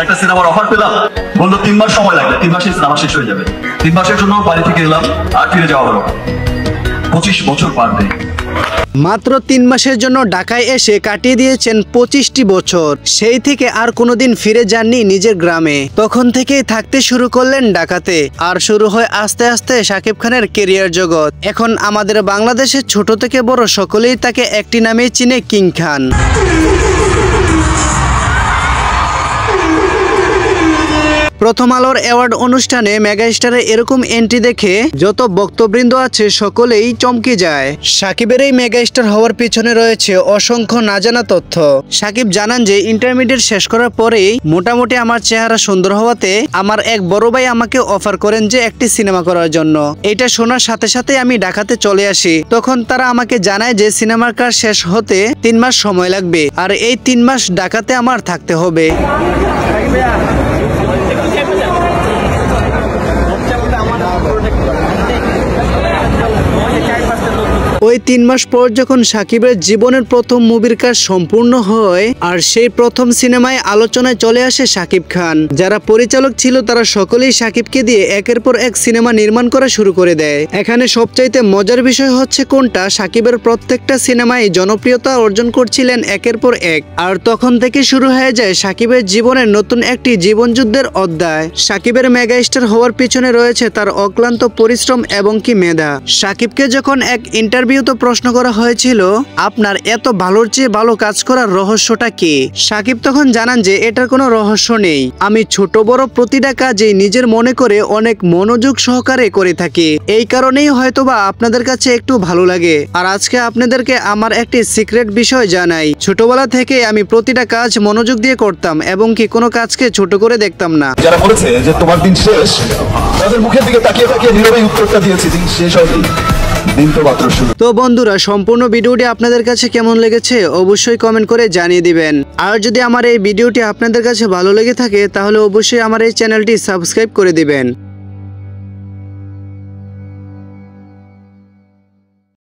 একটা সিনেমার অফার পেলাম, বললো 3 মাস সময় লাগবে, 3 মাসে সিনেমা শেষ হয়ে যাবে। 3 মাসের জন্য বাড়ি থেকে এলাম, আর ফিরে যাওয়া হলো 25 বছর পার ডে। মাত্র 3 মাসের জন্য ঢাকায় এসে কাটিয়ে দিয়েছেন 25টি বছর। সেই থেকে আর কোনোদিন ফিরে যাননি নিজের গ্রামে। তখন থেকেই থাকতে শুরু করলেন ঢাকাতে। আর শুরু হয় আস্তে আস্তে শাকিব খানের কেরিয়ার জগৎ। এখন আমাদের বাংলাদেশের ছোট থেকে বড় সকলেই তাকে একটি নামেই চিনে, কিং খান। প্রথম আলোর অ্যাওয়ার্ড অনুষ্ঠানে মেগাস্টারের এরকম এন্ট্রি দেখে যত বক্তবৃন্দ আছে সকলেই চমকে যায়। সাকিবের এই মেগাস্টার হওয়ার পিছনে রয়েছে অসংখ্য না জানা তথ্য। সাকিব জানান যে ইন্টারমিডিয়েট শেষ করার পরেই মোটামুটি আমার চেহারা সুন্দর হওয়াতে আমার এক বড় ভাই আমাকে অফার করেন যে একটি সিনেমা করার জন্য। এটা শোনার সাথে সাথে আমি ঢাকাতে চলে আসি। তখন তারা আমাকে জানায় যে সিনেমার কাজ শেষ হতে 3 মাস সময় লাগবে, আর এই 3 মাস ঢাকাতে আমার থাকতে হবে। ওই 3 মাস পর যখন সাকিবের জীবনের প্রথম মুভির কাজ সম্পূর্ণ হয় আর সেই প্রথম সিনেমায় আলোচনায় চলে আসে সাকিব খান, যারা পরিচালক ছিল তারা সকলেই সাকিবকে দিয়ে একের পর এক সিনেমা নির্মাণ করা শুরু করে দেয়। এখানে সবচাইতে মজার বিষয় হচ্ছে কোনটা, সাকিবের প্রত্যেকটা সিনেমায় জনপ্রিয়তা অর্জন করছিলেন একের পর এক। আর তখন থেকে শুরু হয়ে যায় সাকিবের জীবনের নতুন একটি জীবনযুদ্ধের অধ্যায়। সাকিবের মেগাস্টার হওয়ার পিছনে রয়েছে তার অক্লান্ত পরিশ্রম এবং কি মেধা। সাকিবকে যখন এক ইন্টারভিউতে প্রশ্ন করা হয়েছিল আপনার এত ভালোর চেয়ে ভালো কাজ করার রহস্যটা কি, সাকিব তখন জানান যে এটার কোনো রহস্য নেই, আমি ছোট বড় প্রতিটা কাজেই নিজের মনে করে অনেক মনোযোগ সহকারে করে থাকি, এই কারণেই হয়তোবা আপনাদের কাছে একটু ভালো লাগে। আর আজকে আপনাদেরকে আমার একটি সিক্রেট বিষয় জানাই, ছোটবেলা থেকে আমি প্রতিটা কাজ মনোযোগ দিয়ে করতাম এবং কি কোনো কাজকে ছোট করে দেখতাম না। যারা বলেছে যে তোমার দিন শেষ, তাদের মুখের দিকে তাকিয়ে তাকিয়ে নীরবে উত্তরটা দিয়েছি, দিন শেষ হয়নি, দিন তো মাত্র শুরু। তো বন্ধুরা, সম্পূর্ণ ভিডিওটি আপনাদের কাছে কেমন লেগেছে অবশ্যই কমেন্ট করে জানিয়ে দিবেন। আর যদি আমার এই ভিডিওটি আপনাদের কাছে ভালো লেগে থাকে তাহলে অবশ্যই আমার এই চ্যানেলটি সাবস্ক্রাইব করে দিবেন।